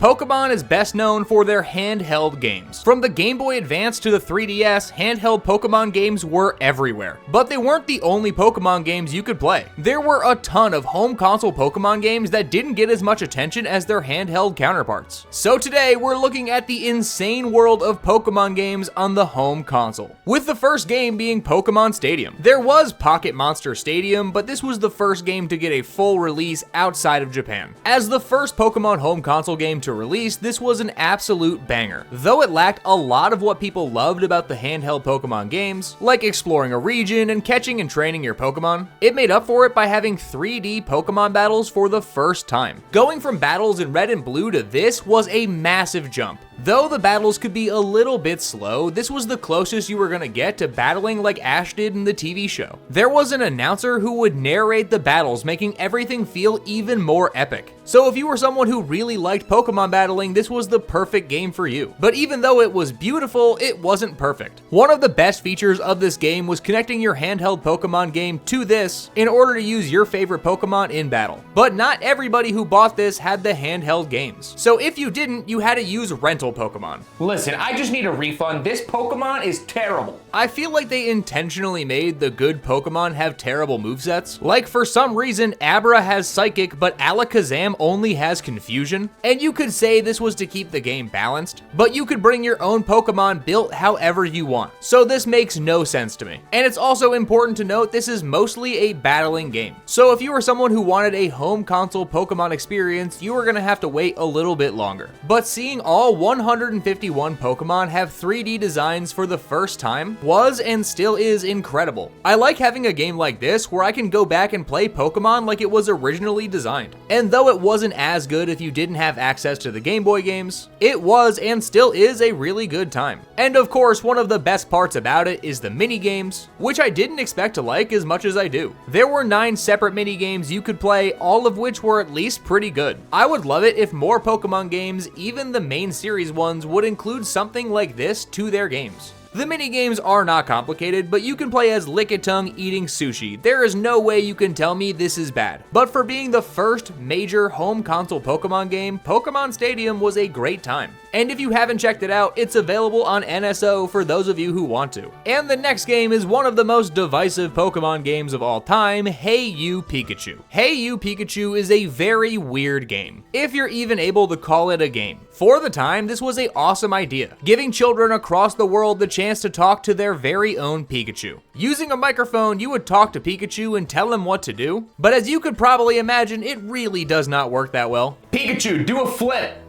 Pokémon is best known for their handheld games. From the Game Boy Advance to the 3DS, handheld Pokémon games were everywhere. But they weren't the only Pokémon games you could play. There were a ton of home console Pokémon games that didn't get as much attention as their handheld counterparts. So today, we're looking at the insane world of Pokémon games on the home console, with the first game being Pokémon Stadium. There was Pocket Monster Stadium, but this was the first game to get a full release outside of Japan. As the first Pokémon home console game to release, this was an absolute banger. Though it lacked a lot of what people loved about the handheld Pokémon games, like exploring a region and catching and training your Pokémon, it made up for it by having 3D Pokémon battles for the first time. Going from battles in Red and Blue to this was a massive jump. Though the battles could be a little bit slow, this was the closest you were gonna get to battling like Ash did in the TV show. There was an announcer who would narrate the battles, making everything feel even more epic. So if you were someone who really liked Pokemon battling, this was the perfect game for you. But even though it was beautiful, it wasn't perfect. One of the best features of this game was connecting your handheld Pokemon game to this in order to use your favorite Pokemon in battle. But not everybody who bought this had the handheld games. So if you didn't, you had to use rental Pokemon. Listen, I just need a refund. This Pokemon is terrible. I feel like they intentionally made the good Pokemon have terrible movesets. Like for some reason, Abra has Psychic, but Alakazam only has Confusion. And you could say this was to keep the game balanced, but you could bring your own Pokemon built however you want. So this makes no sense to me. And it's also important to note this is mostly a battling game. So if you were someone who wanted a home console Pokemon experience, you were gonna have to wait a little bit longer. But seeing all 151 Pokemon have 3D designs for the first time was and still is incredible. I like having a game like this where I can go back and play Pokemon like it was originally designed. And though it wasn't as good if you didn't have access to the Game Boy games, it was and still is a really good time. And of course, one of the best parts about it is the mini games, which I didn't expect to like as much as I do. There were 9 separate mini games you could play, all of which were at least pretty good. I would love it if more Pokemon games, even the main series ones, would include something like this to their games. The minigames are not complicated, but you can play as Lickitung eating sushi. There is no way you can tell me this is bad. But for being the first major home console Pokemon game, Pokémon Stadium was a great time. And if you haven't checked it out, it's available on NSO for those of you who want to. And the next game is one of the most divisive Pokemon games of all time, Hey You Pikachu. Hey You Pikachu is a very weird game, if you're even able to call it a game. For the time, this was an awesome idea, giving children across the world the chance to talk to their very own Pikachu. Using a microphone, you would talk to Pikachu and tell him what to do, but as you could probably imagine, it really does not work that well. Pikachu, do a flip.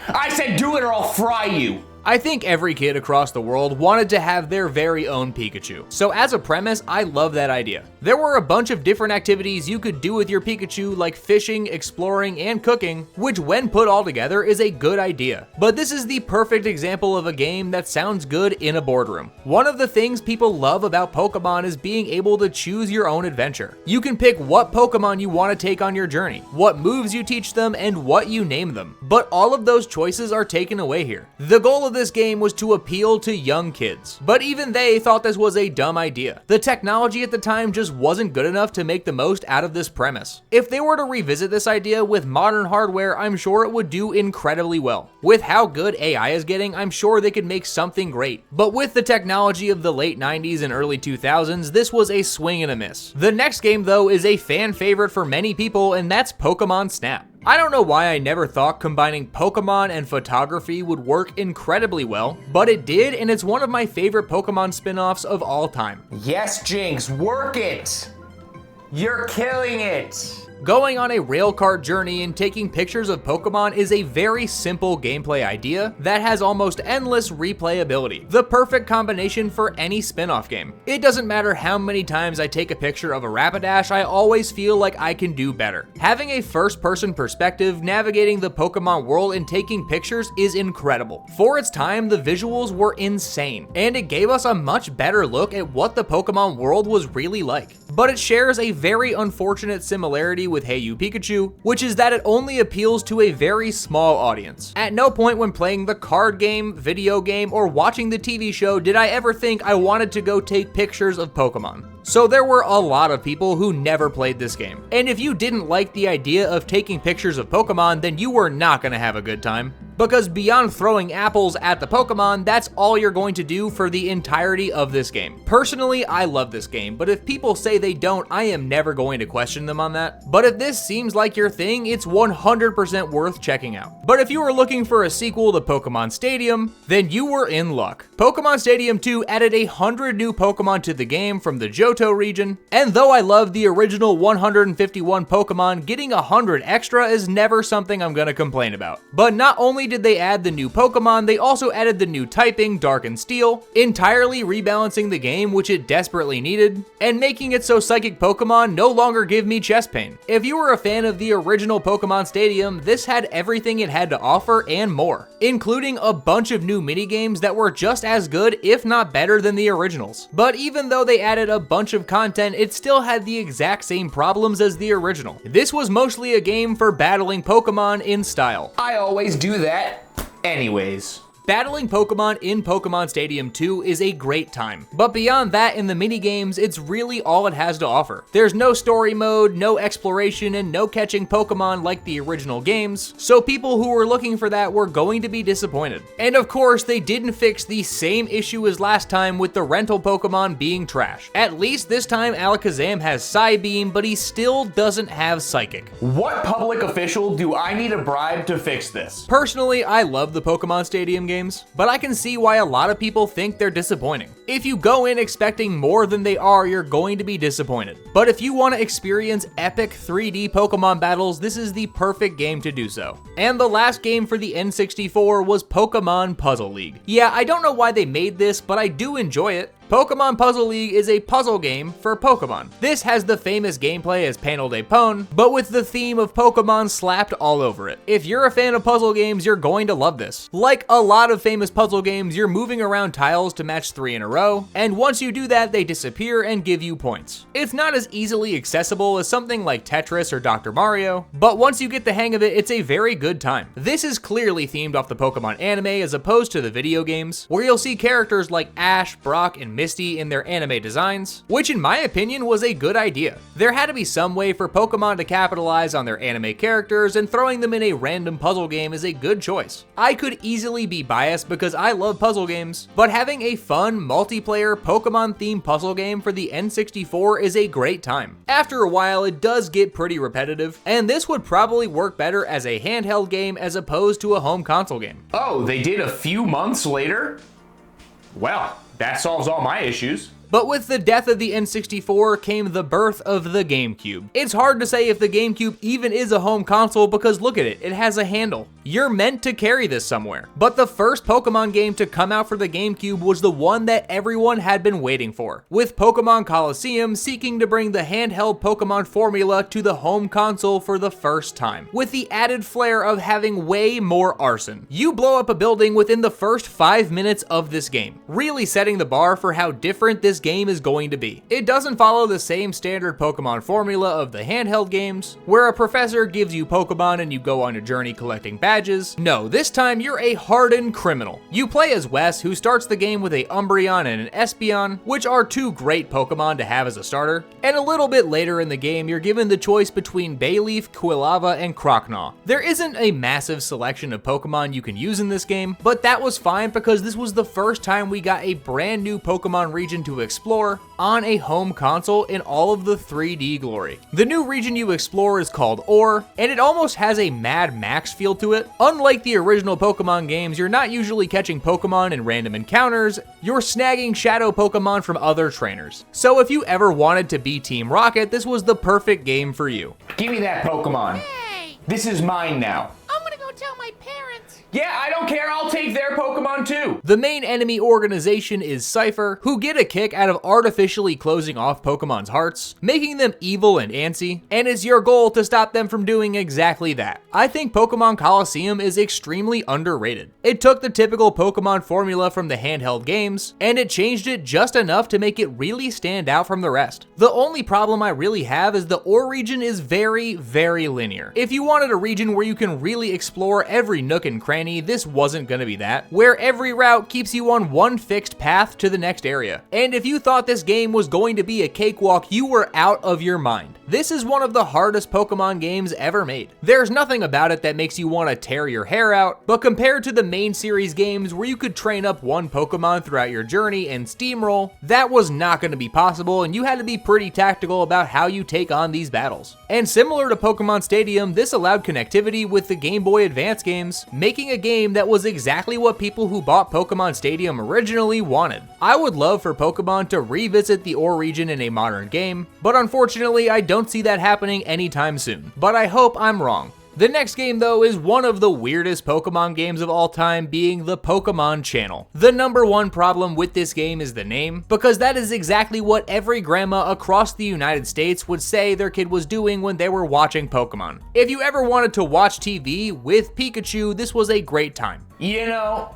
I said do it or I'll fry you. I think every kid across the world wanted to have their very own Pikachu. So as a premise, I love that idea. There were a bunch of different activities you could do with your Pikachu, like fishing, exploring, and cooking, which when put all together is a good idea. But this is the perfect example of a game that sounds good in a boardroom. One of the things people love about Pokemon is being able to choose your own adventure. You can pick what Pokemon you want to take on your journey, what moves you teach them, and what you name them. But all of those choices are taken away here. The goal of this game was to appeal to young kids, but even they thought this was a dumb idea. The technology at the time just wasn't good enough to make the most out of this premise. If they were to revisit this idea with modern hardware, I'm sure it would do incredibly well. With how good AI is getting, I'm sure they could make something great. But with the technology of the late 90s and early 2000s, this was a swing and a miss. The next game though is a fan favorite for many people, and that's Pokémon Snap. I don't know why I never thought combining Pokemon and photography would work incredibly well, but it did, and it's one of my favorite Pokemon spin-offs of all time. Yes, Jinx, work it! You're killing it! Going on a railcart journey and taking pictures of Pokemon is a very simple gameplay idea that has almost endless replayability. The perfect combination for any spin-off game. It doesn't matter how many times I take a picture of a Rapidash, I always feel like I can do better. Having a first-person perspective, navigating the Pokemon world and taking pictures is incredible. For its time, the visuals were insane, and it gave us a much better look at what the Pokemon world was really like. But it shares a very unfortunate similarity with Hey You Pikachu, which is that it only appeals to a very small audience. At no point when playing the card game, video game, or watching the TV show did I ever think I wanted to go take pictures of Pokemon. So there were a lot of people who never played this game. And if you didn't like the idea of taking pictures of Pokemon, then you were not gonna have a good time. Because beyond throwing apples at the Pokemon, that's all you're going to do for the entirety of this game. Personally, I love this game, but if people say they don't, I am never going to question them on that. But if this seems like your thing, it's 100% worth checking out. But if you were looking for a sequel to Pokémon Stadium, then you were in luck. Pokémon Stadium 2 added 100 new Pokemon to the game from the Johto region, and though I love the original 151 Pokemon, getting 100 extra is never something I'm gonna complain about. But not only did they add the new Pokemon, they also added the new typing, Dark and Steel, entirely rebalancing the game, which it desperately needed, and making it so Psychic Pokemon no longer give me chest pain. If you were a fan of the original Pokémon Stadium, this had everything it had to offer and more, including a bunch of new minigames that were just as good, if not better than the originals. But even though they added a bunch of content, it still had the exact same problems as the original. This was mostly a game for battling Pokemon in style. I always do that anyways. Battling Pokemon in Pokémon Stadium 2 is a great time, but beyond that in the minigames, it's really all it has to offer. There's no story mode, no exploration, and no catching Pokemon like the original games, so people who were looking for that were going to be disappointed. And of course, they didn't fix the same issue as last time with the rental Pokemon being trash. At least this time Alakazam has Psybeam, but he still doesn't have Psychic. What public official do I need to bribe to fix this? Personally, I love the Pokémon Stadium games, but I can see why a lot of people think they're disappointing. If you go in expecting more than they are, you're going to be disappointed. But if you want to experience epic 3D Pokemon battles, this is the perfect game to do so. And the last game for the N64 was Pokemon Puzzle League. Yeah, I don't know why they made this, but I do enjoy it. Pokemon Puzzle League is a puzzle game for Pokemon. This has the famous gameplay as Panel de Pon, but with the theme of Pokemon slapped all over it. If you're a fan of puzzle games, you're going to love this. Like a lot of famous puzzle games, you're moving around tiles to match 3 in a row, and once you do that, they disappear and give you points. It's not as easily accessible as something like Tetris or Dr. Mario, but once you get the hang of it, it's a very good time. This is clearly themed off the Pokemon anime as opposed to the video games, where you'll see characters like Ash, Brock, and Misty in their anime designs, which in my opinion was a good idea. There had to be some way for Pokemon to capitalize on their anime characters, and throwing them in a random puzzle game is a good choice. I could easily be biased because I love puzzle games, but having a fun, multiplayer, Pokemon-themed puzzle game for the N64 is a great time. After a while, it does get pretty repetitive, and this would probably work better as a handheld game as opposed to a home console game. Oh, they did a few months later? Well, that solves all my issues. But with the death of the N64 came the birth of the GameCube. It's hard to say if the GameCube even is a home console because look at it, it has a handle. You're meant to carry this somewhere. But the first Pokemon game to come out for the GameCube was the one that everyone had been waiting for, with Pokémon Colosseum seeking to bring the handheld Pokemon formula to the home console for the first time, with the added flair of having way more arson. You blow up a building within the first 5 minutes of this game, really setting the bar for how different this game is going to be. It doesn't follow the same standard Pokemon formula of the handheld games, where a professor gives you Pokemon and you go on a journey collecting badges. No, this time you're a hardened criminal. You play as Wes, who starts the game with a Umbreon and an Espeon, which are 2 great Pokemon to have as a starter, and a little bit later in the game you're given the choice between Bayleaf, Quilava, and Croconaw. There isn't a massive selection of Pokemon you can use in this game, but that was fine because this was the first time we got a brand new Pokemon region to explore on a home console in all of the 3D glory. The new region you explore is called Ore, and it almost has a Mad Max feel to it. Unlike the original Pokemon games, you're not usually catching Pokemon in random encounters, you're snagging shadow Pokemon from other trainers. So if you ever wanted to be Team Rocket, this was the perfect game for you. Give me that Pokemon. Hey! This is mine now. I'm gonna go tell my parents. Yeah, I don't care, I'll take their Pokemon too. The main enemy organization is Cypher, who get a kick out of artificially closing off Pokemon's hearts, making them evil and antsy, and it's your goal to stop them from doing exactly that. I think Pokemon Colosseum is extremely underrated. It took the typical Pokemon formula from the handheld games, and it changed it just enough to make it really stand out from the rest. The only problem I really have is the Ore region is very, very linear. If you wanted a region where you can really explore explore every nook and cranny, this wasn't gonna be that, where every route keeps you on one fixed path to the next area. And if you thought this game was going to be a cakewalk, you were out of your mind. This is one of the hardest Pokemon games ever made. There's nothing about it that makes you want to tear your hair out, but compared to the main series games where you could train up one Pokemon throughout your journey and steamroll, that was not going to be possible, and you had to be pretty tactical about how you take on these battles. And similar to Pokémon Stadium, this allowed connectivity with the Game Boy Advance games, making a game that was exactly what people who bought Pokémon Stadium originally wanted. I would love for Pokemon to revisit the Ore region in a modern game, but unfortunately I don't see that happening anytime soon. But I hope I'm wrong. The next game though is one of the weirdest Pokemon games of all time, being the Pokémon Channel. The number one problem with this game is the name, because that is exactly what every grandma across the United States would say their kid was doing when they were watching Pokemon. If you ever wanted to watch TV with Pikachu, this was a great time. You know,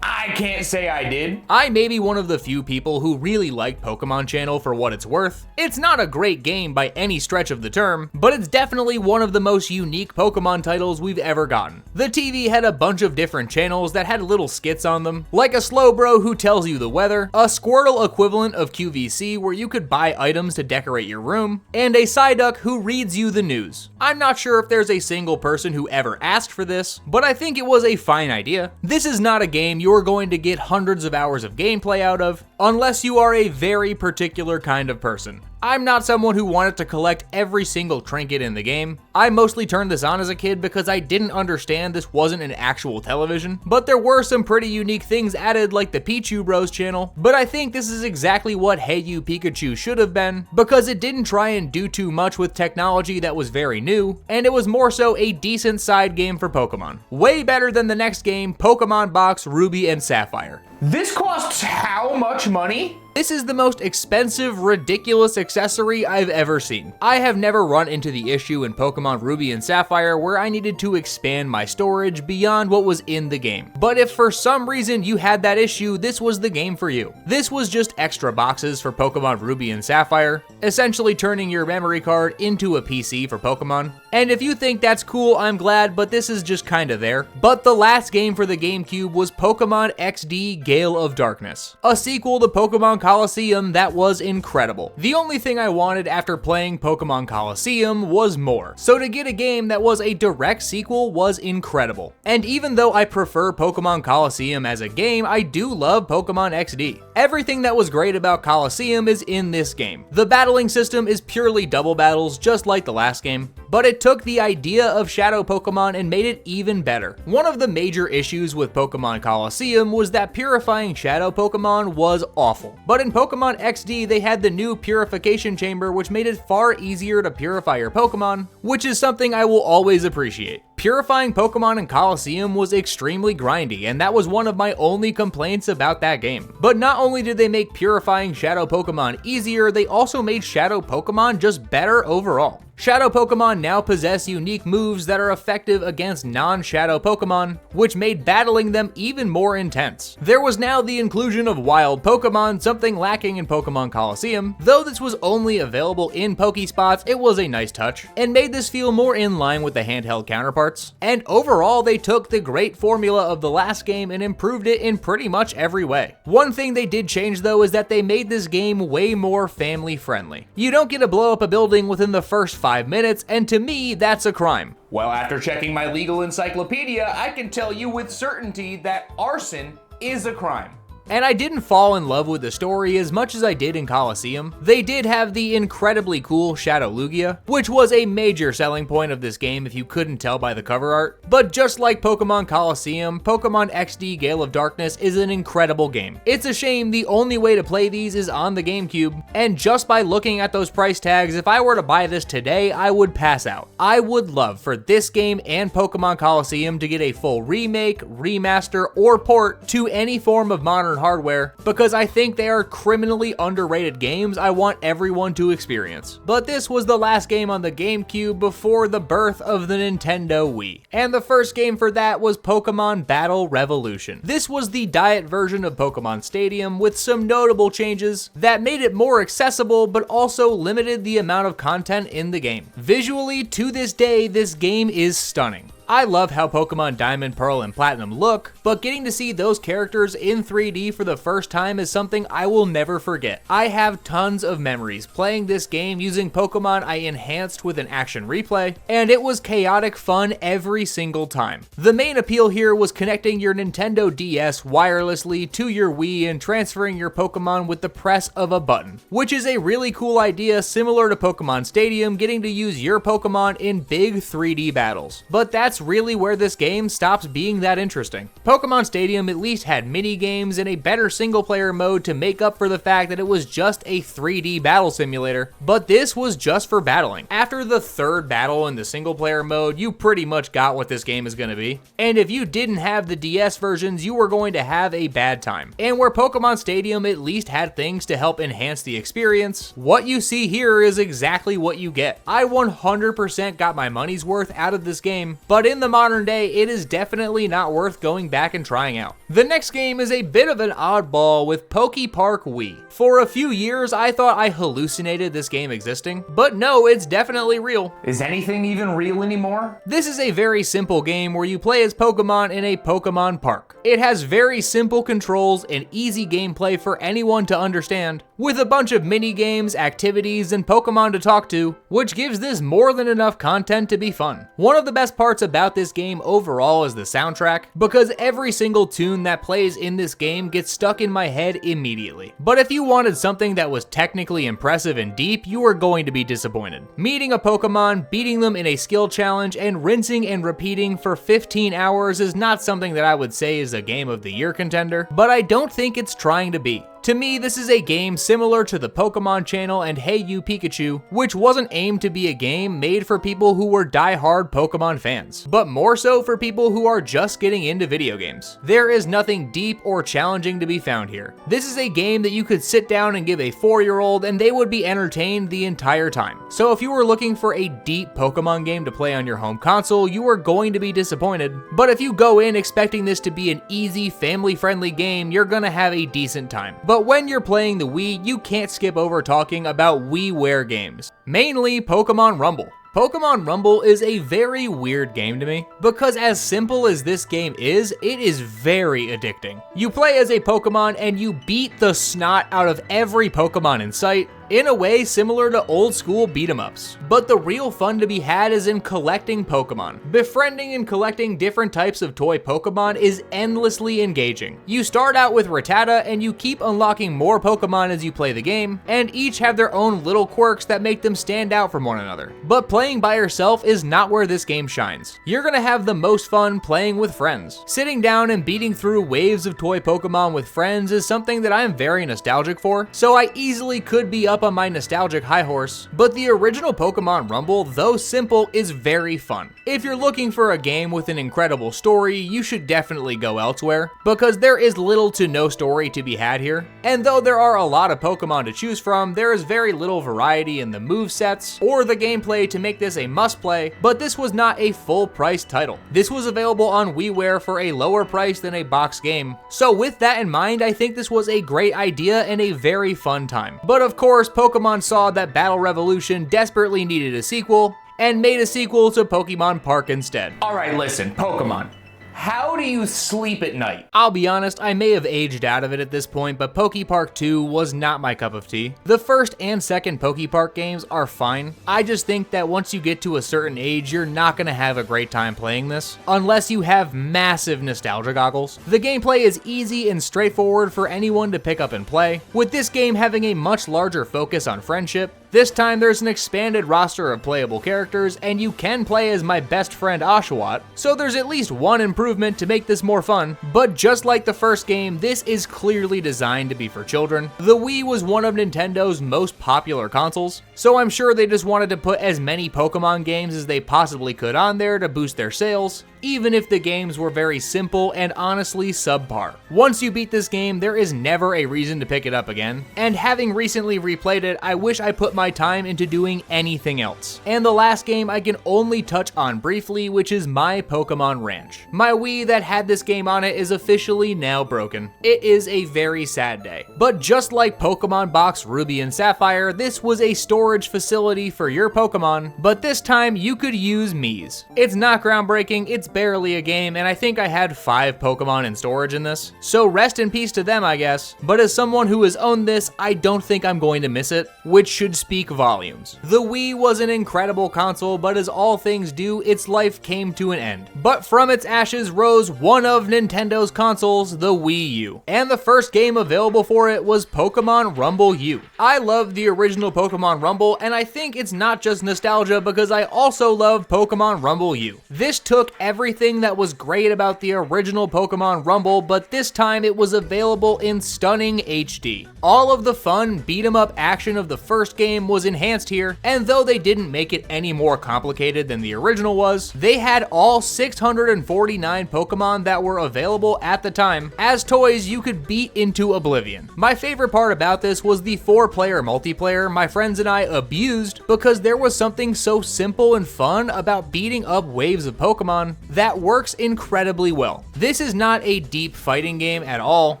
I can't say I did. I may be one of the few people who really like Pokémon Channel for what it's worth. It's not a great game by any stretch of the term, but it's definitely one of the most unique Pokemon titles we've ever gotten. The TV had a bunch of different channels that had little skits on them, like a Slowbro who tells you the weather, a Squirtle equivalent of QVC where you could buy items to decorate your room, and a Psyduck who reads you the news. I'm not sure if there's a single person who ever asked for this, but I think it was a fine idea. This is not a game you're going to get hundreds of hours of gameplay out of, unless you are a very particular kind of person. I'm not someone who wanted to collect every single trinket in the game. I mostly turned this on as a kid because I didn't understand this wasn't an actual television, but there were some pretty unique things added like the Pichu Bros channel, but I think this is exactly what Hey You Pikachu should have been, because it didn't try and do too much with technology that was very new, and it was more so a decent side game for Pokemon. Way better than the next game, Pokémon Box, Ruby and Sapphire. This costs how much money? This is the most expensive, ridiculous accessory I've ever seen. I have never run into the issue in Pokemon Ruby and Sapphire where I needed to expand my storage beyond what was in the game. But if for some reason you had that issue, this was the game for you. This was just extra boxes for Pokemon Ruby and Sapphire, essentially turning your memory card into a PC for Pokemon. And if you think that's cool, I'm glad, but this is just kinda there. But the last game for the GameCube was Pokémon XD Gale of Darkness, a sequel to Pokémon Colosseum that was incredible. The only thing I wanted after playing Pokémon Colosseum was more, so to get a game that was a direct sequel was incredible. And even though I prefer Pokémon Colosseum as a game, I do love Pokémon XD. Everything that was great about Colosseum is in this game. The battling system is purely double battles, just like the last game, but it took the idea of Shadow Pokemon and made it even better. One of the major issues with Pokémon Colosseum was that purifying Shadow Pokemon was awful. But in Pokémon XD, they had the new purification chamber, which made it far easier to purify your Pokemon, which is something I will always appreciate. Purifying Pokemon in Colosseum was extremely grindy, and that was one of my only complaints about that game. But not only did they make purifying Shadow Pokemon easier, they also made Shadow Pokemon just better overall. Shadow Pokemon now possess unique moves that are effective against non-Shadow Pokemon, which made battling them even more intense. There was now the inclusion of wild Pokemon, something lacking in Pokemon Colosseum. Though this was only available in Pokespots, it was a nice touch, and made this feel more in line with the handheld counterparts. And overall, they took the great formula of the last game and improved it in pretty much every way. One thing they did change though is that they made this game way more family friendly. You don't get to blow up a building within the first 5 minutes, and to me, that's a crime. Well, after checking my legal encyclopedia, I can tell you with certainty that arson is a crime. And I didn't fall in love with the story as much as I did in Colosseum. They did have the incredibly cool Shadow Lugia, which was a major selling point of this game if you couldn't tell by the cover art. But just like Pokemon Colosseum, Pokemon XD Gale of Darkness is an incredible game. It's a shame the only way to play these is on the GameCube, and just by looking at those price tags, if I were to buy this today, I would pass out. I would love for this game and Pokemon Colosseum to get a full remake, remaster, or port to any form of modern hardware, because I think they are criminally underrated games I want everyone to experience. But this was the last game on the GameCube before the birth of the Nintendo Wii, and the first game for that was Pokemon Battle Revolution. This was the diet version of Pokémon Stadium with some notable changes that made it more accessible but also limited the amount of content in the game. Visually, to this day, this game is stunning. I love how Pokemon Diamond, Pearl, and Platinum look, but getting to see those characters in 3D for the first time is something I will never forget. I have tons of memories playing this game using Pokemon I enhanced with an action replay, and it was chaotic fun every single time. The main appeal here was connecting your Nintendo DS wirelessly to your Wii and transferring your Pokemon with the press of a button, which is a really cool idea similar to Pokémon Stadium, getting to use your Pokemon in big 3D battles. But that's really where this game stops being that interesting. Pokémon Stadium at least had mini games and a better single player mode to make up for the fact that it was just a 3D battle simulator, but this was just for battling. After the third battle in the single player mode, you pretty much got what this game is going to be. And if you didn't have the DS versions, you were going to have a bad time. And where Pokémon Stadium at least had things to help enhance the experience, what you see here is exactly what you get. I 100% got my money's worth out of this game, but in the modern day, it is definitely not worth going back and trying out. The next game is a bit of an oddball with PokéPark Wii. For a few years, I thought I hallucinated this game existing, but no, it's definitely real. Is anything even real anymore? This is a very simple game where you play as Pokemon in a Pokemon park. It has very simple controls and easy gameplay for anyone to understand, with a bunch of mini games, activities, and Pokemon to talk to, which gives this more than enough content to be fun. One of the best parts about this game overall is the soundtrack, because every single tune that plays in this game gets stuck in my head immediately. But if you wanted something that was technically impressive and deep, you are going to be disappointed. Meeting a Pokemon, beating them in a skill challenge, and rinsing and repeating for 15 hours is not something that I would say is a Game of the Year contender, but I don't think it's trying to be. To me, this is a game similar to the Pokémon Channel and Hey You Pikachu, which wasn't aimed to be a game made for people who were die-hard Pokemon fans, but more so for people who are just getting into video games. There is nothing deep or challenging to be found here. This is a game that you could sit down and give a 4-year-old and they would be entertained the entire time. So if you were looking for a deep Pokemon game to play on your home console, you are going to be disappointed. But if you go in expecting this to be an easy, family-friendly game, you're gonna have a decent time. But when you're playing the Wii, you can't skip over talking about WiiWare games, mainly Pokémon Rumble. Pokémon Rumble is a very weird game to me, because as simple as this game is, it is very addicting. You play as a Pokemon and you beat the snot out of every Pokemon in sight, in a way similar to old school beat 'em ups. But the real fun to be had is in collecting Pokemon. Befriending and collecting different types of toy Pokemon is endlessly engaging. You start out with Rattata and you keep unlocking more Pokemon as you play the game, and each have their own little quirks that make them stand out from one another. But playing by yourself is not where this game shines. You're gonna have the most fun playing with friends. Sitting down and beating through waves of toy Pokemon with friends is something that I am very nostalgic for, so I easily could be up on my nostalgic high horse, but the original Pokemon Rumble, though simple, is very fun. If you're looking for a game with an incredible story, you should definitely go elsewhere, because there is little to no story to be had here. And though there are a lot of Pokemon to choose from, there is very little variety in the movesets or the gameplay to make this a must play, but this was not a full price title. This was available on WiiWare for a lower price than a box game, so with that in mind, I think this was a great idea and a very fun time. But of course, Pokemon saw that Battle Revolution desperately needed a sequel, and made a sequel to Pokemon Park instead. Alright, listen, Pokemon. How do you sleep at night? I'll be honest, I may have aged out of it at this point, but PokéPark 2 was not my cup of tea. The first and second PokéPark games are fine. I just think that once you get to a certain age, you're not gonna have a great time playing this, unless you have massive nostalgia goggles. The gameplay is easy and straightforward for anyone to pick up and play, with this game having a much larger focus on friendship. This time there's an expanded roster of playable characters, and you can play as my best friend Oshawott, so there's at least one improvement to make this more fun. But just like the first game, this is clearly designed to be for children. The Wii was one of Nintendo's most popular consoles, so I'm sure they just wanted to put as many Pokemon games as they possibly could on there to boost their sales, even if the games were very simple and honestly subpar. Once you beat this game, there is never a reason to pick it up again, and having recently replayed it, I wish I put my my time into doing anything else. And the last game I can only touch on briefly, which is my Pokémon Ranch. My Wii that had this game on it is officially now broken. It is a very sad day. But just like Pokémon Box, Ruby, and Sapphire, this was a storage facility for your Pokémon, but this time you could use Mii's. It's not groundbreaking, it's barely a game, and I think I had 5 Pokémon in storage in this. So rest in peace to them, I guess. But as someone who has owned this, I don't think I'm going to miss it, which should speak volumes. The Wii was an incredible console, but as all things do, its life came to an end. But from its ashes rose one of Nintendo's consoles, the Wii U. And the first game available for it was Pokémon Rumble U. I love the original Pokémon Rumble, and I think it's not just nostalgia because I also love Pokémon Rumble U. This took everything that was great about the original Pokémon Rumble, but this time it was available in stunning HD. All of the fun beat-em-up action of the first game was enhanced here, and though they didn't make it any more complicated than the original was, they had all 649 Pokémon that were available at the time as toys you could beat into oblivion. My favorite part about this was the 4-player multiplayer my friends and I abused because there was something so simple and fun about beating up waves of Pokémon that works incredibly well. This is not a deep fighting game at all.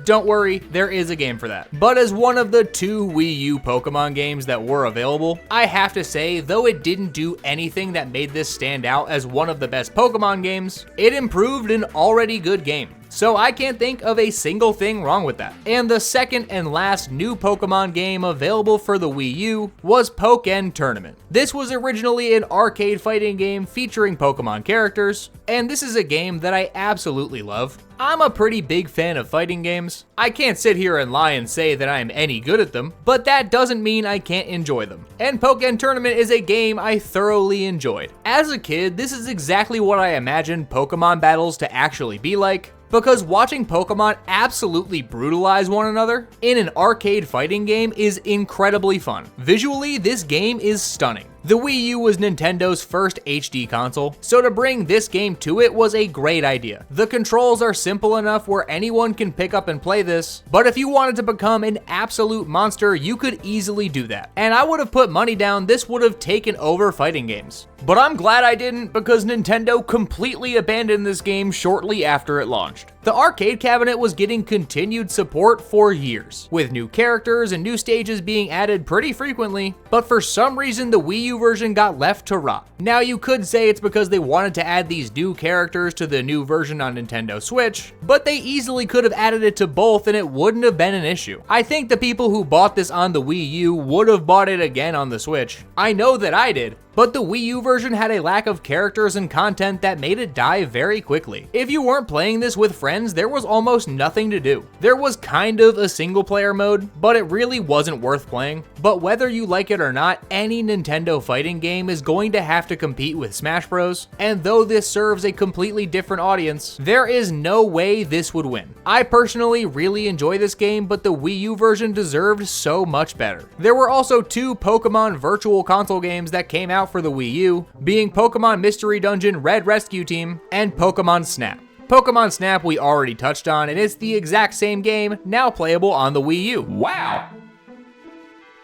Don't worry, there is a game for that. But as one of the 2 Wii U Pokémon games that were available, I have to say, though it didn't do anything that made this stand out as one of the best Pokémon games, it improved an already good game. So I can't think of a single thing wrong with that. And the second and last new Pokemon game available for the Wii U was Pokkén Tournament. This was originally an arcade fighting game featuring Pokemon characters, and this is a game that I absolutely love. I'm a pretty big fan of fighting games. I can't sit here and lie and say that I am any good at them, but that doesn't mean I can't enjoy them. And Pokkén Tournament is a game I thoroughly enjoyed. As a kid, this is exactly what I imagined Pokemon battles to actually be like, because watching Pokemon absolutely brutalize one another in an arcade fighting game is incredibly fun. Visually, this game is stunning. The Wii U was Nintendo's first HD console, so to bring this game to it was a great idea. The controls are simple enough where anyone can pick up and play this, but if you wanted to become an absolute monster, you could easily do that. And I would have put money down this would have taken over fighting games. But I'm glad I didn't, because Nintendo completely abandoned this game shortly after it launched. The arcade cabinet was getting continued support for years, with new characters and new stages being added pretty frequently, but for some reason the Wii U version got left to rot. Now you could say it's because they wanted to add these new characters to the new version on Nintendo Switch, but they easily could have added it to both and it wouldn't have been an issue. I think the people who bought this on the Wii U would have bought it again on the Switch. I know that I did. But the Wii U version had a lack of characters and content that made it die very quickly. If you weren't playing this with friends, there was almost nothing to do. There was kind of a single player mode, but it really wasn't worth playing. But whether you like it or not, any Nintendo fighting game is going to have to compete with Smash Bros. And though this serves a completely different audience, there is no way this would win. I personally really enjoy this game, but the Wii U version deserved so much better. There were also 2 Pokémon Virtual Console games that came out for the Wii U, being Pokémon Mystery Dungeon Red Rescue Team and Pokémon Snap. Pokémon Snap we already touched on, and it's the exact same game now playable on the Wii U. Wow!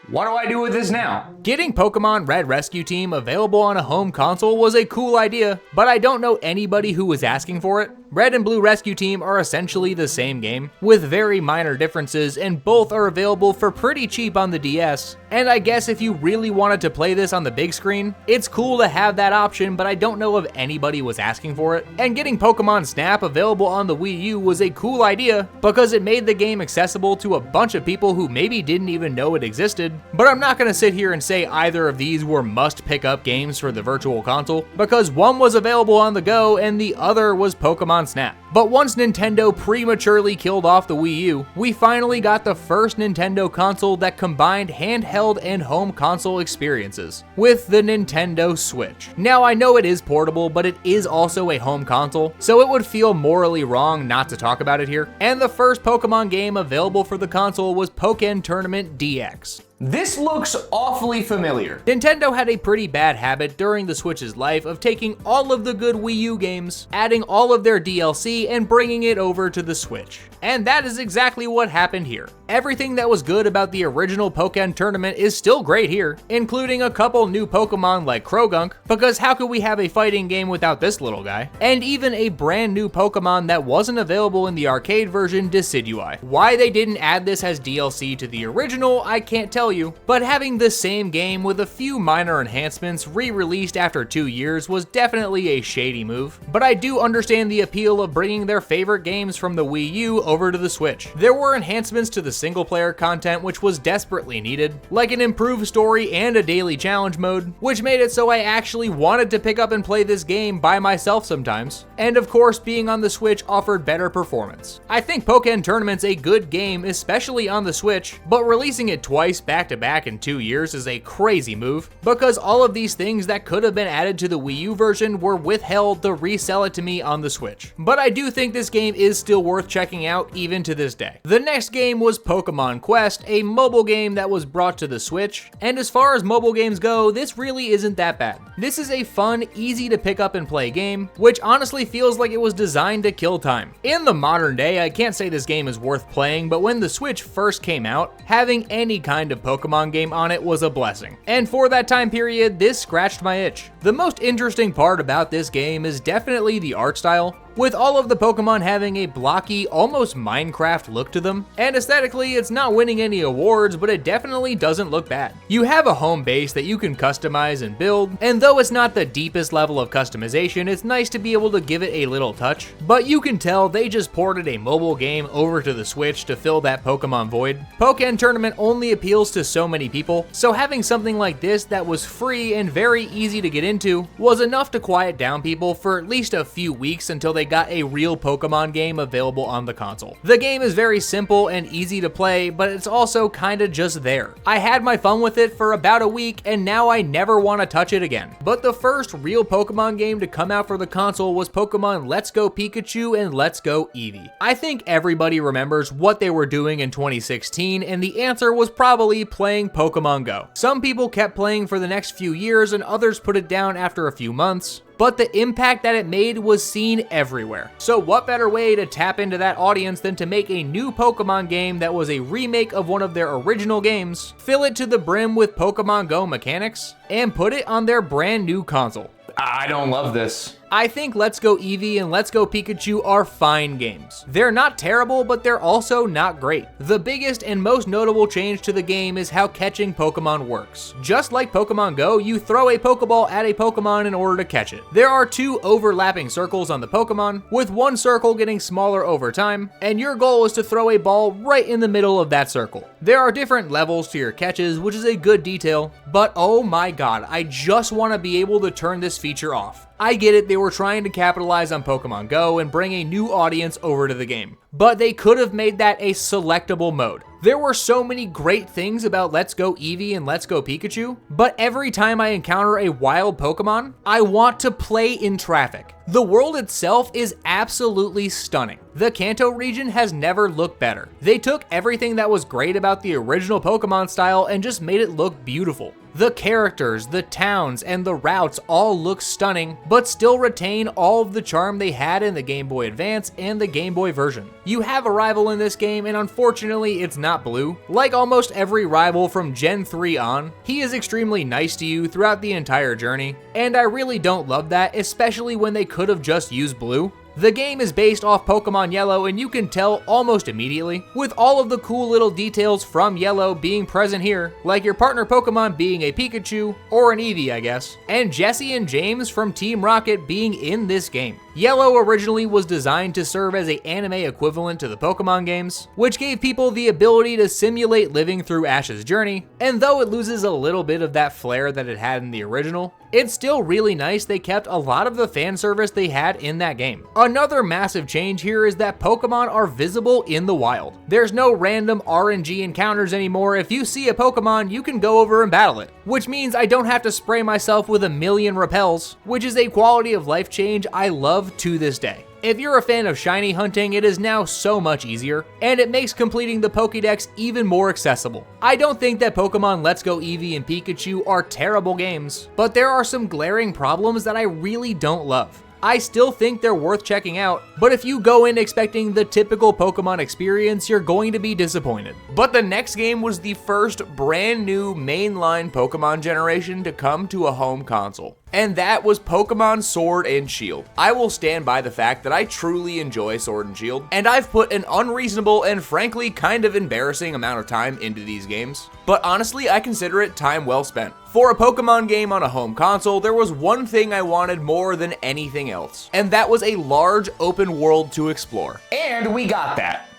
What do I do with this now? Getting Pokémon Red Rescue Team available on a home console was a cool idea, but I don't know anybody who was asking for it. Red and Blue Rescue Team are essentially the same game, with very minor differences, and both are available for pretty cheap on the DS. And I guess if you really wanted to play this on the big screen, it's cool to have that option, but I don't know if anybody was asking for it. And getting Pokémon Snap available on the Wii U was a cool idea, because it made the game accessible to a bunch of people who maybe didn't even know it existed. But I'm not gonna sit here and say either of these were must pick up games for the Virtual Console, because one was available on the go and the other was Pokémon Snap. But once Nintendo prematurely killed off the Wii U, we finally got the first Nintendo console that combined handheld and home console experiences, with the Nintendo Switch. Now I know it is portable, but it is also a home console, so it would feel morally wrong not to talk about it here. And the first Pokemon game available for the console was Pokkén Tournament DX. This looks awfully familiar. Nintendo had a pretty bad habit during the Switch's life of taking all of the good Wii U games, adding all of their DLC, and bringing it over to the Switch. And that is exactly what happened here. Everything that was good about the original Pokkén tournament is still great here, including a couple new Pokemon like Krogunk, because how could we have a fighting game without this little guy? And even a brand new Pokemon that wasn't available in the arcade version, Decidueye. Why they didn't add this as DLC to the original, I can't tell you, but having the same game with a few minor enhancements re-released after 2 years was definitely a shady move. But I do understand the appeal of bringing their favorite games from the Wii U over to the Switch. There were enhancements to the single player content which was desperately needed, like an improved story and a daily challenge mode, which made it so I actually wanted to pick up and play this game by myself sometimes. And of course, being on the Switch offered better performance. I think Pokkén Tournament's a good game, especially on the Switch, but releasing it twice back to back in 2 years is a crazy move, because all of these things that could have been added to the Wii U version were withheld to resell it to me on the Switch. But I do think this game is still worth checking out even to this day. The next game was Pokémon Quest, a mobile game that was brought to the Switch, and as far as mobile games go, this really isn't that bad. This is a fun, easy to pick up and play game, which honestly feels like it was designed to kill time. In the modern day, I can't say this game is worth playing, but when the Switch first came out, having any kind of Pokemon game on it was a blessing. And for that time period, this scratched my itch. The most interesting part about this game is definitely the art style, with all of the Pokemon having a blocky, almost Minecraft look to them. And aesthetically, it's not winning any awards, but it definitely doesn't look bad. You have a home base that you can customize and build, and though it's not the deepest level of customization, it's nice to be able to give it a little touch. But you can tell they just ported a mobile game over to the Switch to fill that Pokemon void. Pokkén Tournament only appeals to so many people, so having something like this that was free and very easy to get into was enough to quiet down people for at least a few weeks until they got a real Pokemon game available on the console. The game is very simple and easy to play, but it's also kinda just there. I had my fun with it for about a week, and now I never want to touch it again. But the first real Pokemon game to come out for the console was Pokemon Let's Go Pikachu and Let's Go Eevee. I think everybody remembers what they were doing in 2016, and the answer was probably playing Pokemon Go. Some people kept playing for the next few years, and others put it down after a few months, but the impact that it made was seen everywhere. So what better way to tap into that audience than to make a new Pokemon game that was a remake of one of their original games, fill it to the brim with Pokemon Go mechanics, and put it on their brand new console. I don't love this. I think Let's Go Eevee and Let's Go Pikachu are fine games. They're not terrible, but they're also not great. The biggest and most notable change to the game is how catching Pokemon works. Just like Pokemon Go, you throw a Pokeball at a Pokemon in order to catch it. There are 2 overlapping circles on the Pokemon, with one circle getting smaller over time, and your goal is to throw a ball right in the middle of that circle. There are different levels to your catches, which is a good detail, but oh my god, I just want to be able to turn this feature off. I get it, they were trying to capitalize on Pokemon Go and bring a new audience over to the game, but they could have made that a selectable mode. There were so many great things about Let's Go Eevee and Let's Go Pikachu, but every time I encounter a wild Pokemon, I want to play in traffic. The world itself is absolutely stunning. The Kanto region has never looked better. They took everything that was great about the original Pokemon style and just made it look beautiful. The characters, the towns, and the routes all look stunning, but still retain all of the charm they had in the Game Boy Advance and the Game Boy version. You have a rival in this game, and unfortunately it's not Blue. Like almost every rival from Gen 3 on, he is extremely nice to you throughout the entire journey, and I really don't love that, especially when they could have just used Blue. The game is based off Pokemon Yellow, and you can tell almost immediately, with all of the cool little details from Yellow being present here, like your partner Pokemon being a Pikachu, or an Eevee I guess, and Jesse and James from Team Rocket being in this game. Yellow originally was designed to serve as an anime equivalent to the Pokemon games, which gave people the ability to simulate living through Ash's journey, and though it loses a little bit of that flair that it had in the original, it's still really nice they kept a lot of the fan service they had in that game. Another massive change here is that Pokemon are visible in the wild. There's no random RNG encounters anymore. If you see a Pokemon, you can go over and battle it, which means I don't have to spray myself with a million repels, which is a quality of life change I love to this day. If you're a fan of shiny hunting, it is now so much easier, and it makes completing the Pokédex even more accessible. I don't think that Pokémon Let's Go Eevee and Pikachu are terrible games, but there are some glaring problems that I really don't love. I still think they're worth checking out, but if you go in expecting the typical Pokemon experience, you're going to be disappointed. But the next game was the first brand new mainline Pokemon generation to come to a home console, and that was Pokemon Sword and Shield. I will stand by the fact that I truly enjoy Sword and Shield, and I've put an unreasonable and frankly kind of embarrassing amount of time into these games, but honestly I consider it time well spent. For a Pokemon game on a home console, there was one thing I wanted more than anything else, and that was a large open world to explore. And we got that.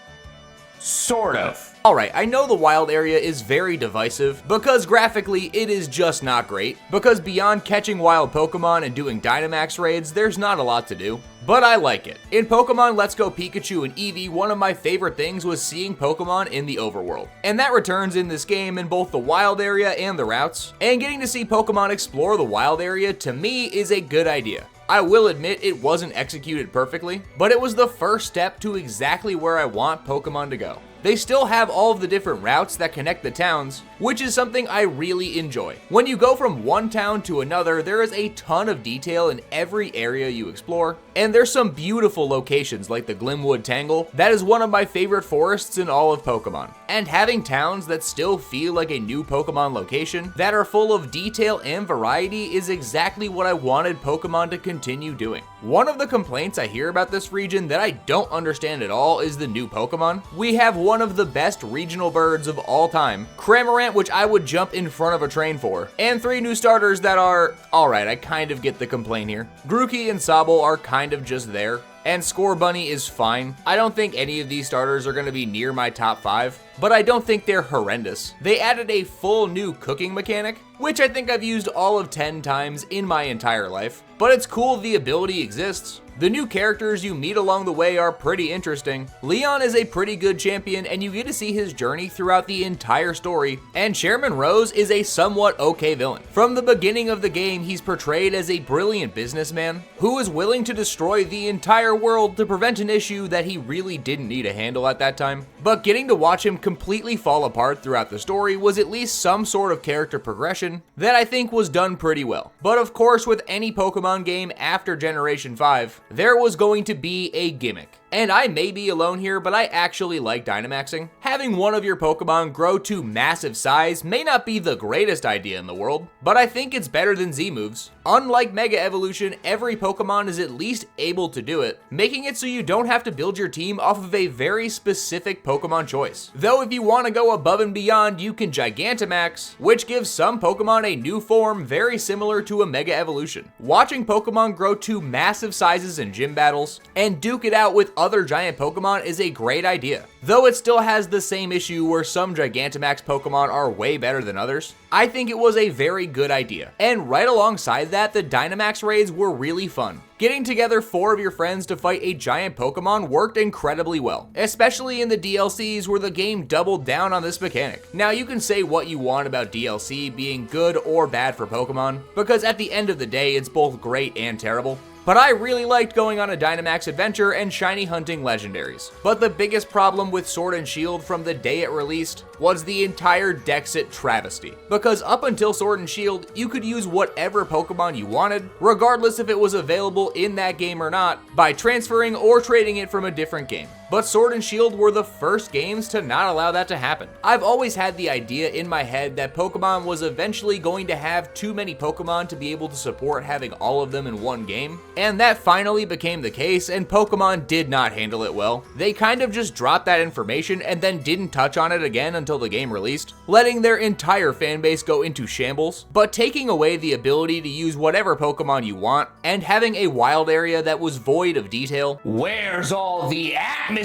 Sort of. Alright, I know the wild area is very divisive, because graphically it is just not great, because beyond catching wild Pokemon and doing Dynamax raids, there's not a lot to do. But I like it. In Pokemon Let's Go Pikachu and Eevee, one of my favorite things was seeing Pokemon in the overworld. And that returns in this game in both the wild area and the routes, and getting to see Pokemon explore the wild area to me is a good idea. I will admit it wasn't executed perfectly, but it was the first step to exactly where I want Pokemon to go. They still have all of the different routes that connect the towns, which is something I really enjoy. When you go from one town to another, there is a ton of detail in every area you explore, and there's some beautiful locations like the Glimwood Tangle. That is one of my favorite forests in all of Pokemon. And having towns that still feel like a new Pokemon location, that are full of detail and variety, is exactly what I wanted Pokemon to continue doing. One of the complaints I hear about this region that I don't understand at all is the new Pokemon. We have one of the best regional birds of all time, Cramorant, which I would jump in front of a train for, and 3 new starters that are, alright, I kind of get the complaint here. Grookey and Sobble are kind of just there, and Scorbunny is fine. I don't think any of these starters are going to be near my top 5, but I don't think they're horrendous. They added a full new cooking mechanic, which I think I've used all of 10 times in my entire life, but it's cool the ability exists. The new characters you meet along the way are pretty interesting. Leon is a pretty good champion, and you get to see his journey throughout the entire story, and Chairman Rose is a somewhat okay villain. From the beginning of the game, he's portrayed as a brilliant businessman who is willing to destroy the entire world to prevent an issue that he really didn't need to handle at that time. But getting to watch him completely fall apart throughout the story was at least some sort of character progression that I think was done pretty well. But of course, with any Pokemon game after Generation 5, there was going to be a gimmick. And I may be alone here, but I actually like Dynamaxing. Having one of your Pokemon grow to massive size may not be the greatest idea in the world, but I think it's better than Z-moves. Unlike Mega Evolution, every Pokemon is at least able to do it, making it so you don't have to build your team off of a very specific Pokemon choice. Though if you want to go above and beyond, you can Gigantamax, which gives some Pokemon a new form very similar to a Mega Evolution. Watching Pokemon grow to massive sizes in gym battles and duke it out with other giant Pokemon is a great idea. Though it still has the same issue where some Gigantamax Pokemon are way better than others, I think it was a very good idea. And right alongside that, the Dynamax raids were really fun. Getting together 4 of your friends to fight a giant Pokemon worked incredibly well, especially in the DLCs where the game doubled down on this mechanic. Now you can say what you want about DLC being good or bad for Pokemon, because at the end of the day it's both great and terrible. But I really liked going on a Dynamax adventure and shiny hunting legendaries. But the biggest problem with Sword and Shield from the day it released was the entire Dexit travesty. Because up until Sword and Shield, you could use whatever Pokemon you wanted, regardless if it was available in that game or not, by transferring or trading it from a different game. But Sword and Shield were the first games to not allow that to happen. I've always had the idea in my head that Pokemon was eventually going to have too many Pokemon to be able to support having all of them in one game, and that finally became the case, and Pokemon did not handle it well. They kind of just dropped that information and then didn't touch on it again until the game released, letting their entire fanbase go into shambles, but taking away the ability to use whatever Pokemon you want, and having a wild area that was void of detail. Where's all the atmosphere?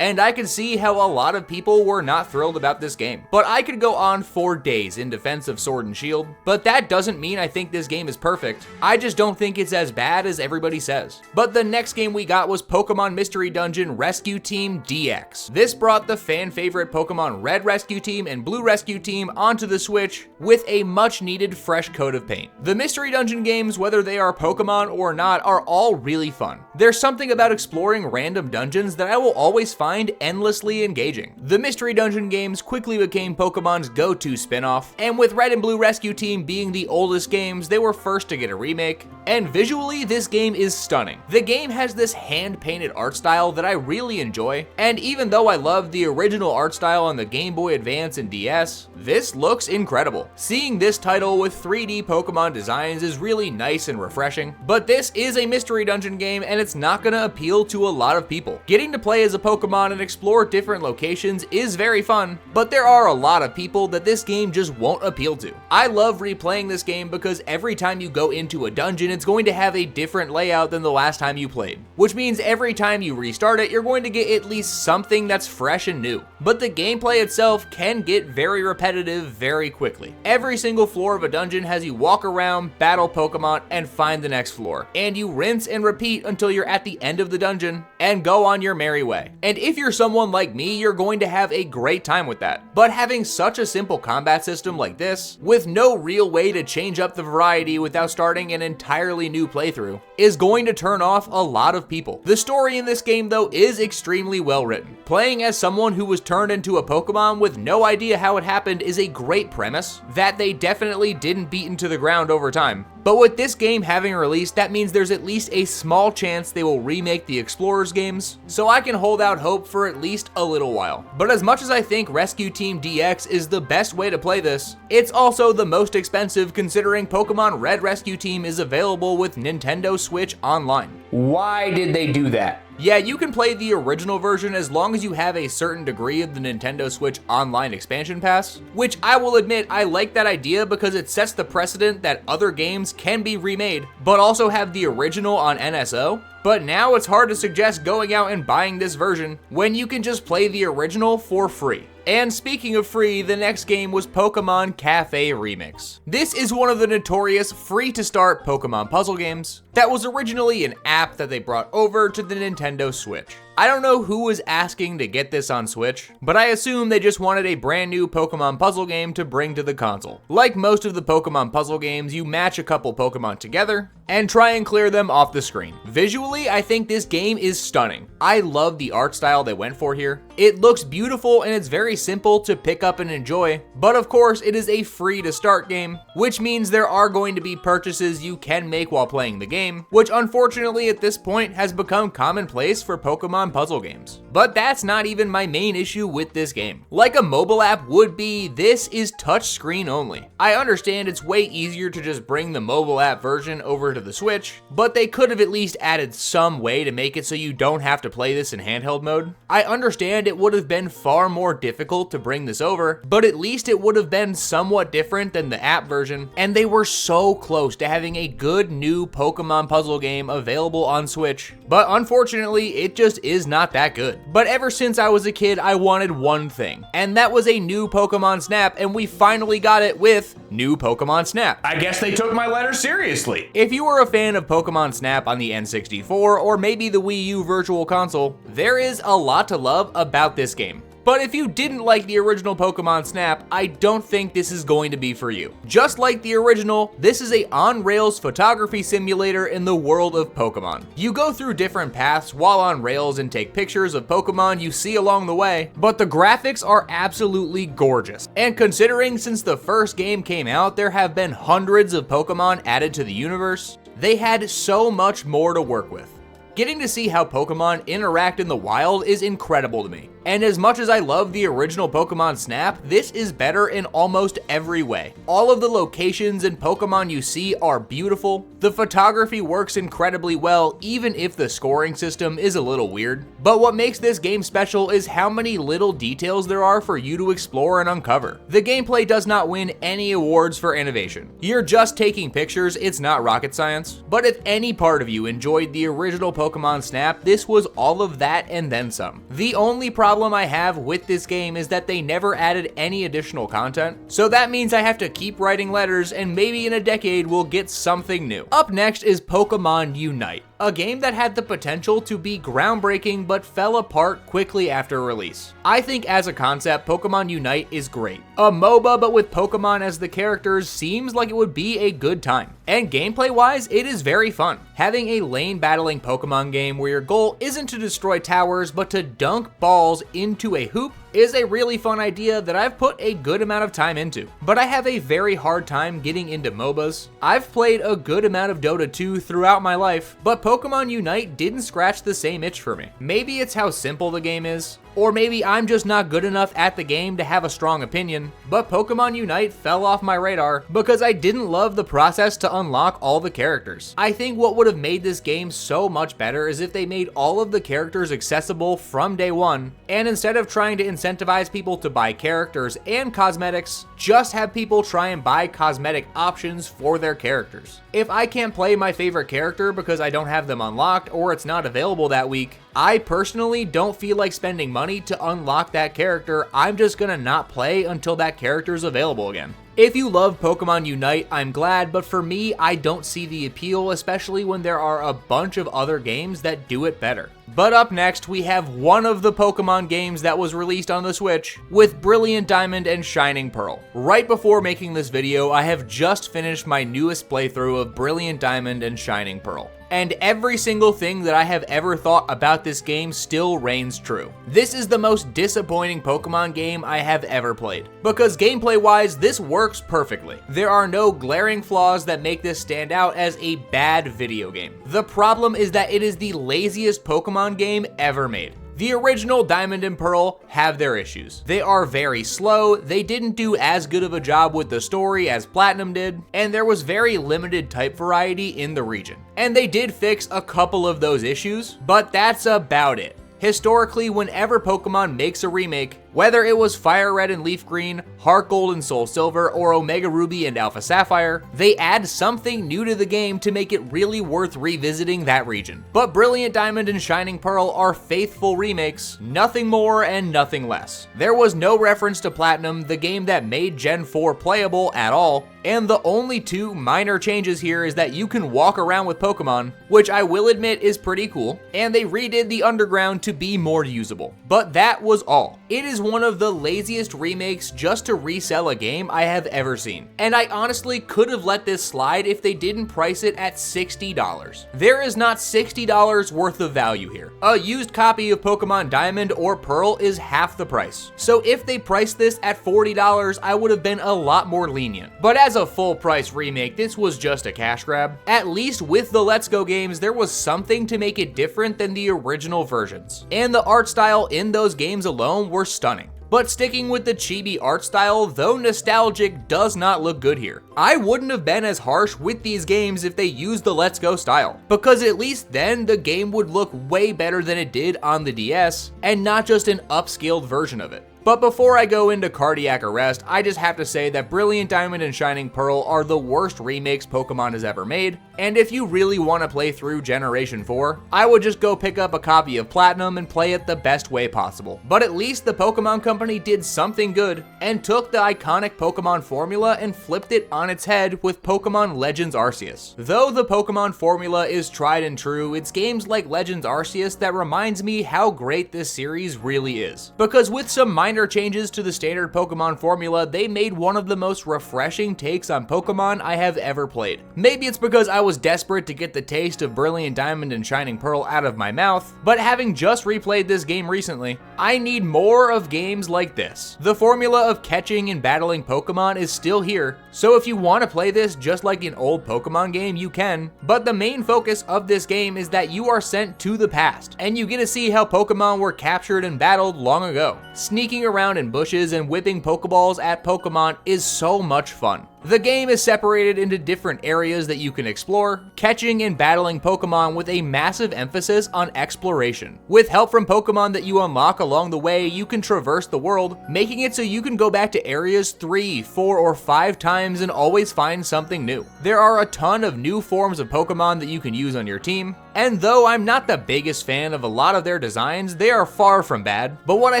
And I could see how a lot of people were not thrilled about this game. But I could go on for days in defense of Sword and Shield, but that doesn't mean I think this game is perfect. I just don't think it's as bad bad as everybody says. But the next game we got was Pokemon Mystery Dungeon Rescue Team DX. This brought the fan favorite Pokemon Red Rescue Team and Blue Rescue Team onto the Switch with a much needed fresh coat of paint. The Mystery Dungeon games, whether they are Pokemon or not, are all really fun. There's something about exploring random dungeons that I will always find endlessly engaging. The Mystery Dungeon games quickly became Pokemon's go-to spin-off, and with Red and Blue Rescue Team being the oldest games, they were first to get a remake, and visually this game is stunning. The game has this hand-painted art style that I really enjoy, and even though I love the original art style on the Game Boy Advance and DS, this looks incredible. Seeing this title with 3D Pokemon designs is really nice and refreshing, but this is a Mystery Dungeon game and it's not gonna appeal to a lot of people. Getting to play as a Pokemon and explore different locations is very fun, but there are a lot of people that this game just won't appeal to. I love replaying this game because every time you go into a dungeon, it's going to have a different layout than the last time you played, which means every time you restart it, you're going to get at least something that's fresh and new. But the gameplay itself can get very repetitive very quickly. Every single floor of a dungeon has you walk around, battle Pokemon, and find the next floor, and you rinse and repeat until you're at the end of the dungeon and go on your merry way. And if you're someone like me, you're going to have a great time with that. But having such a simple combat system like this, with no real way to change up the variety without starting an entirely new playthrough, is going to turn off a lot of people. The story in this game though is extremely well written. Playing as someone who was turned into a Pokemon with no idea how it happened is a great premise that they definitely didn't beat into the ground over time. But with this game having released, that means there's at least a small chance they will remake the Explorers games, so I can hold out hope for at least a little while. But as much as I think Rescue Team DX is the best way to play this, it's also the most expensive considering Pokemon Red Rescue Team is available with Nintendo Switch Online. Why did they do that? Yeah, you can play the original version as long as you have a certain degree of the Nintendo Switch Online expansion pass, which I will admit I like that idea because it sets the precedent that other games can be remade, but also have the original on NSO. But now it's hard to suggest going out and buying this version when you can just play the original for free. And speaking of free, the next game was Pokemon Cafe Remix. This is one of the notorious free-to-start Pokemon puzzle games that was originally an app that they brought over to the Nintendo Switch. I don't know who was asking to get this on Switch, but I assume they just wanted a brand new Pokemon puzzle game to bring to the console. Like most of the Pokemon puzzle games, you match a couple Pokemon together and try and clear them off the screen. Visually, I think this game is stunning. I love the art style they went for here. It looks beautiful and it's very simple to pick up and enjoy, but of course it is a free to start game, which means there are going to be purchases you can make while playing the game, which unfortunately at this point has become commonplace for Pokemon puzzle games. But that's not even my main issue with this game. Like a mobile app would be, this is touchscreen only. I understand it's way easier to just bring the mobile app version over to the Switch, but they could have at least added some way to make it so you don't have to play this in handheld mode. I understand it would have been far more difficult to bring this over, but at least it would have been somewhat different than the app version, and they were so close to having a good new Pokemon puzzle game available on Switch, but unfortunately it just is not that good. But ever since I was a kid, I wanted one thing, and that was a new Pokemon Snap, and we finally got it with new Pokemon Snap. I guess they took my letter seriously. If you were a fan of Pokemon Snap on the N64 or maybe the Wii U Virtual Console, there is a lot to love about this game. But if you didn't like the original Pokemon Snap, I don't think this is going to be for you. Just like the original, this is a on-rails photography simulator in the world of Pokemon. You go through different paths while on rails and take pictures of Pokemon you see along the way, but the graphics are absolutely gorgeous. And considering since the first game came out, there have been hundreds of Pokemon added to the universe, they had so much more to work with. Getting to see how Pokemon interact in the wild is incredible to me. And as much as I love the original Pokemon Snap, this is better in almost every way. All of the locations and Pokemon you see are beautiful. The photography works incredibly well, even if the scoring system is a little weird. But what makes this game special is how many little details there are for you to explore and uncover. The gameplay does not win any awards for innovation. You're just taking pictures, it's not rocket science. But if any part of you enjoyed the original Pokemon Snap, this was all of that and then some. The only problem problem I have with this game is that they never added any additional content, so that means I have to keep writing letters and maybe in a decade we'll get something new. Up next is Pokémon Unite, a game that had the potential to be groundbreaking but fell apart quickly after release. I think as a concept, Pokémon Unite is great. A MOBA but with Pokémon as the characters seems like it would be a good time. And gameplay wise, it is very fun. Having a lane battling Pokémon game where your goal isn't to destroy towers but to dunk balls into a hoop is a really fun idea that I've put a good amount of time into. But I have a very hard time getting into MOBAs. I've played a good amount of Dota 2 throughout my life, but Pokémon Unite didn't scratch the same itch for me. Maybe it's how simple the game is, or maybe I'm just not good enough at the game to have a strong opinion, but Pokémon Unite fell off my radar because I didn't love the process to unlock all the characters. I think what would have made this game so much better is if they made all of the characters accessible from day one, and instead of trying to incentivize people to buy characters and cosmetics, just have people try and buy cosmetic options for their characters. If I can't play my favorite character because I don't have them unlocked or it's not available that week, I personally don't feel like spending money to unlock that character. I'm just gonna not play until that character is available again. If you love Pokémon Unite, I'm glad, but for me, I don't see the appeal, especially when there are a bunch of other games that do it better. But up next, we have one of the Pokémon games that was released on the Switch with Brilliant Diamond and Shining Pearl. Right before making this video, I have just finished my newest playthrough of Brilliant Diamond and Shining Pearl. And every single thing that I have ever thought about this game still reigns true. This is the most disappointing Pokemon game I have ever played, because gameplay-wise, this works perfectly. There are no glaring flaws that make this stand out as a bad video game. The problem is that it is the laziest Pokemon game ever made. The original Diamond and Pearl have their issues. They are very slow, they didn't do as good of a job with the story as Platinum did, and there was very limited type variety in the region. And they did fix a couple of those issues, but that's about it. Historically, whenever Pokemon makes a remake, whether it was Fire Red and Leaf Green, Heart Gold and Soul Silver, or Omega Ruby and Alpha Sapphire, they add something new to the game to make it really worth revisiting that region. But Brilliant Diamond and Shining Pearl are faithful remakes, nothing more and nothing less. There was no reference to Platinum, the game that made Gen 4 playable at all, and the only two minor changes here is that you can walk around with Pokemon, which I will admit is pretty cool, and they redid the underground to be more usable. But that was all. It is one of the laziest remakes just to resell a game I have ever seen. And I honestly could have let this slide if they didn't price it at $60. There is not $60 worth of value here. A used copy of Pokemon Diamond or Pearl is half the price. So if they priced this at $40, I would have been a lot more lenient. But as a full price remake, this was just a cash grab. At least with the Let's Go games, there was something to make it different than the original versions. And the art style in those games alone were stunning. But sticking with the chibi art style, though nostalgic, does not look good here. I wouldn't have been as harsh with these games if they used the Let's Go style, because at least then the game would look way better than it did on the DS, and not just an upscaled version of it. But before I go into cardiac arrest, I just have to say that Brilliant Diamond and Shining Pearl are the worst remakes Pokemon has ever made, and if you really want to play through Generation 4, I would just go pick up a copy of Platinum and play it the best way possible. But at least the Pokemon Company did something good, and took the iconic Pokemon formula and flipped it on its head with Pokemon Legends Arceus. Though the Pokemon formula is tried and true, it's games like Legends Arceus that reminds me how great this series really is. Because with some minor changes to the standard Pokemon formula, they made one of the most refreshing takes on Pokemon I have ever played. Maybe it's because I was desperate to get the taste of Brilliant Diamond and Shining Pearl out of my mouth, but having just replayed this game recently, I need more of games like this. The formula of catching and battling Pokemon is still here, so if you want to play this just like an old Pokemon game, you can, but the main focus of this game is that you are sent to the past, and you get to see how Pokemon were captured and battled long ago. Sneaking around in bushes and whipping Pokeballs at Pokemon is so much fun. The game is separated into different areas that you can explore, catching and battling Pokemon with a massive emphasis on exploration. With help from Pokemon that you unlock along the way, you can traverse the world, making it so you can go back to areas 3, 4, or 5 times and always find something new. There are a ton of new forms of Pokemon that you can use on your team, and though I'm not the biggest fan of a lot of their designs, they are far from bad. But what I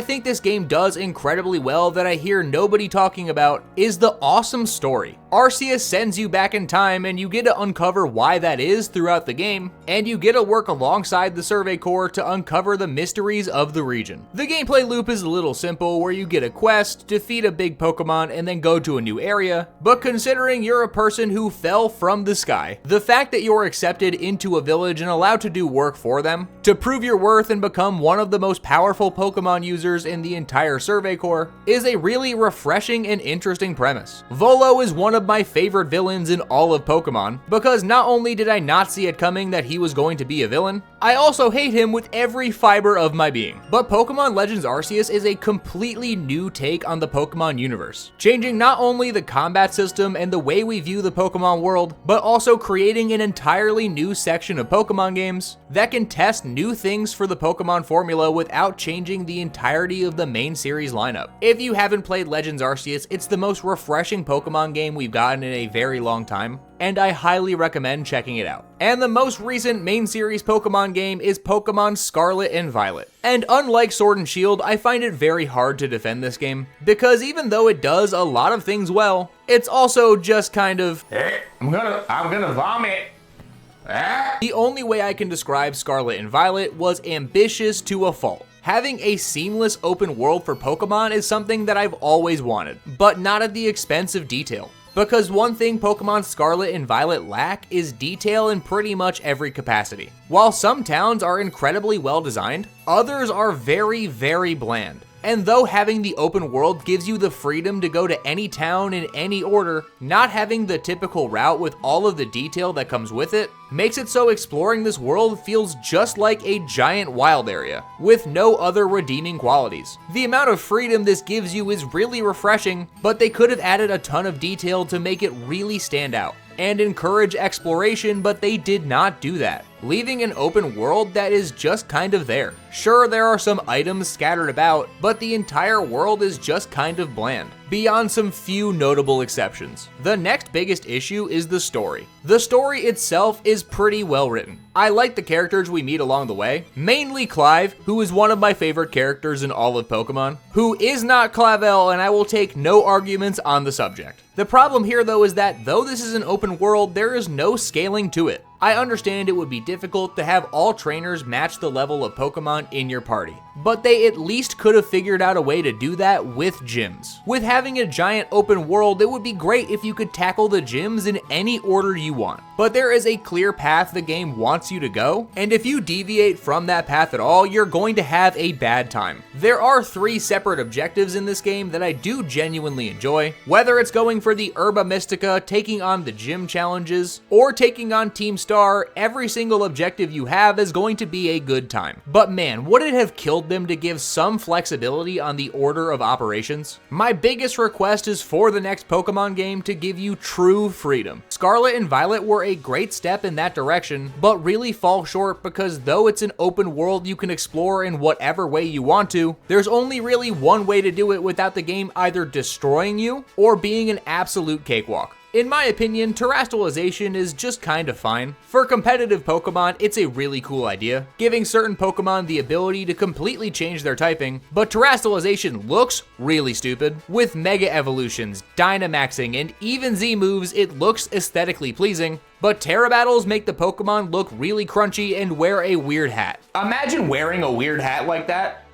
think this game does incredibly well that I hear nobody talking about is the awesome story. Arceus sends you back in time and you get to uncover why that is throughout the game, and you get to work alongside the Survey Corps to uncover the mysteries of the region. The gameplay loop is a little simple where you get a quest, defeat a big Pokemon, and then go to a new area, but considering you're a person who fell from the sky, the fact that you're accepted into a village and allowed to do work for them, to prove your worth and become one of the most powerful Pokemon users in the entire Survey Corps, is a really refreshing and interesting premise. Volo is one of my favorite villains in all of Pokemon, because not only did I not see it coming that he was going to be a villain, I also hate him with every fiber of my being. But Pokémon Legends Arceus is a completely new take on the Pokemon universe, changing not only the combat system and the way we view the Pokemon world, but also creating an entirely new section of Pokemon games that can test new things for the Pokemon formula without changing the entirety of the main series lineup. If you haven't played Legends Arceus, it's the most refreshing Pokemon game we've gotten in a very long time, and I highly recommend checking it out. And the most recent main series Pokemon game is Pokemon Scarlet and Violet. And unlike Sword and Shield, I find it very hard to defend this game, because even though it does a lot of things well, it's also just kind of, I'm gonna vomit. The only way I can describe Scarlet and Violet was ambitious to a fault. Having a seamless open world for Pokemon is something that I've always wanted, but not at the expense of detail. Because one thing Pokemon Scarlet and Violet lack is detail in pretty much every capacity. While some towns are incredibly well designed, others are very, very bland. And though having the open world gives you the freedom to go to any town in any order, not having the typical route with all of the detail that comes with it makes it so exploring this world feels just like a giant wild area, with no other redeeming qualities. The amount of freedom this gives you is really refreshing, but they could have added a ton of detail to make it really stand out and encourage exploration, but they did not do that, leaving an open world that is just kind of there. Sure, there are some items scattered about, but the entire world is just kind of bland, beyond some few notable exceptions. The next biggest issue is the story. The story itself is pretty well written. I like the characters we meet along the way, mainly Clive, who is one of my favorite characters in all of Pokemon, who is not Clavel, and I will take no arguments on the subject. The problem here though is that though this is an open world, there is no scaling to it. I understand it would be difficult to have all trainers match the level of Pokemon in your party, but they at least could have figured out a way to do that with gyms. With having a giant open world, it would be great if you could tackle the gyms in any order you want. But there is a clear path the game wants you to go, and if you deviate from that path at all, you're going to have a bad time. There are 3 separate objectives in this game that I do genuinely enjoy, whether it's going for the Herba Mystica, taking on the gym challenges, or taking on Team Star. Every single objective you have is going to be a good time. But man, would it have killed them to give some flexibility on the order of operations? My biggest request is for the next Pokemon game to give you true freedom. Scarlet and Violet were a great step in that direction, but really fall short because though it's an open world you can explore in whatever way you want to, there's only really one way to do it without the game either destroying you or being an absolute cakewalk. In my opinion, terrestrialization is just kind of fine. For competitive Pokemon, it's a really cool idea, giving certain Pokemon the ability to completely change their typing, but terrestrialization looks really stupid. With Mega Evolutions, Dynamaxing, and even Z moves, it looks aesthetically pleasing, but Terra battles make the Pokemon look really crunchy and wear a weird hat. Imagine wearing a weird hat like that.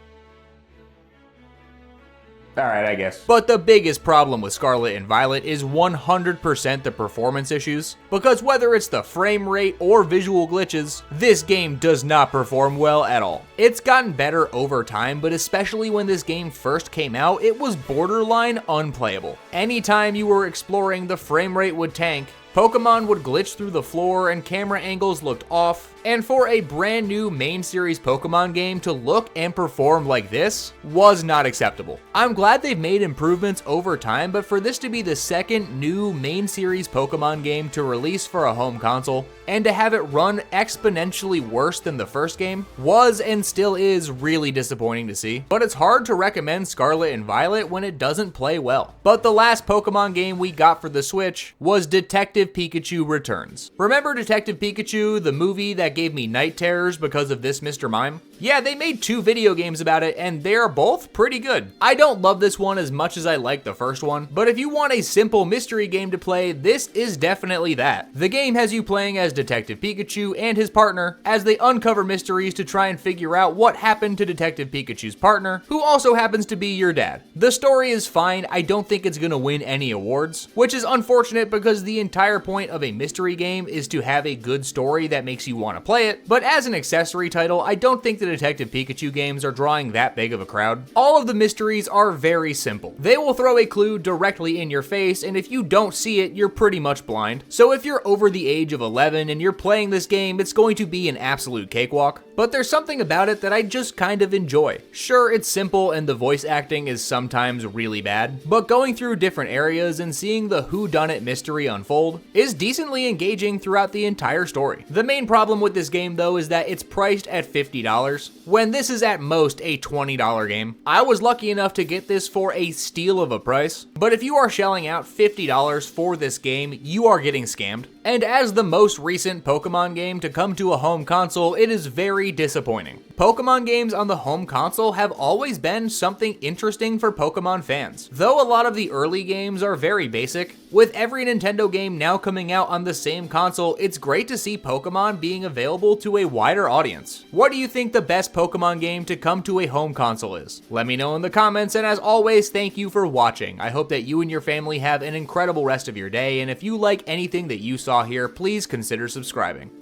Alright, I guess. But the biggest problem with Scarlet and Violet is 100% the performance issues, because whether it's the frame rate or visual glitches, this game does not perform well at all. It's gotten better over time, but especially when this game first came out, it was borderline unplayable. Anytime you were exploring, the frame rate would tank, Pokemon would glitch through the floor and camera angles looked off, And for a brand new main series Pokemon game to look and perform like this was not acceptable. I'm glad they've made improvements over time, but for this to be the second new main series Pokemon game to release for a home console, and to have it run exponentially worse than the first game, was and still is really disappointing to see. But it's hard to recommend Scarlet and Violet when it doesn't play well. But the last Pokemon game we got for the Switch was Detective Pikachu Returns. Remember Detective Pikachu, the movie that gave me night terrors because of this Mr. Mime? Yeah, they made 2 video games about it, and they're both pretty good. I don't love this one as much as I like the first one, but if you want a simple mystery game to play, this is definitely that. The game has you playing as Detective Pikachu and his partner as they uncover mysteries to try and figure out what happened to Detective Pikachu's partner, who also happens to be your dad. The story is fine, I don't think it's gonna win any awards, which is unfortunate because the entire point of a mystery game is to have a good story that makes you want to play it, but as an accessory title, I don't think the Detective Pikachu games are drawing that big of a crowd. All of the mysteries are very simple. They will throw a clue directly in your face, and if you don't see it, you're pretty much blind. So if you're over the age of 11 and you're playing this game, it's going to be an absolute cakewalk. But there's something about it that I just kind of enjoy. Sure, it's simple and the voice acting is sometimes really bad, but going through different areas and seeing the whodunit mystery unfold is decently engaging throughout the entire story. The main problem with this game though is that it's priced at $50, when this is at most a $20 game. I was lucky enough to get this for a steal of a price, but if you are shelling out $50 for this game, you are getting scammed. And as the most recent Pokemon game to come to a home console, it is very disappointing. Pokemon games on the home console have always been something interesting for Pokemon fans. Though a lot of the early games are very basic, with every Nintendo game now coming out on the same console, it's great to see Pokemon being available to a wider audience. What do you think the best Pokemon game to come to a home console is? Let me know in the comments, and as always, thank you for watching. I hope that you and your family have an incredible rest of your day, and if you like anything that you saw here, please consider subscribing.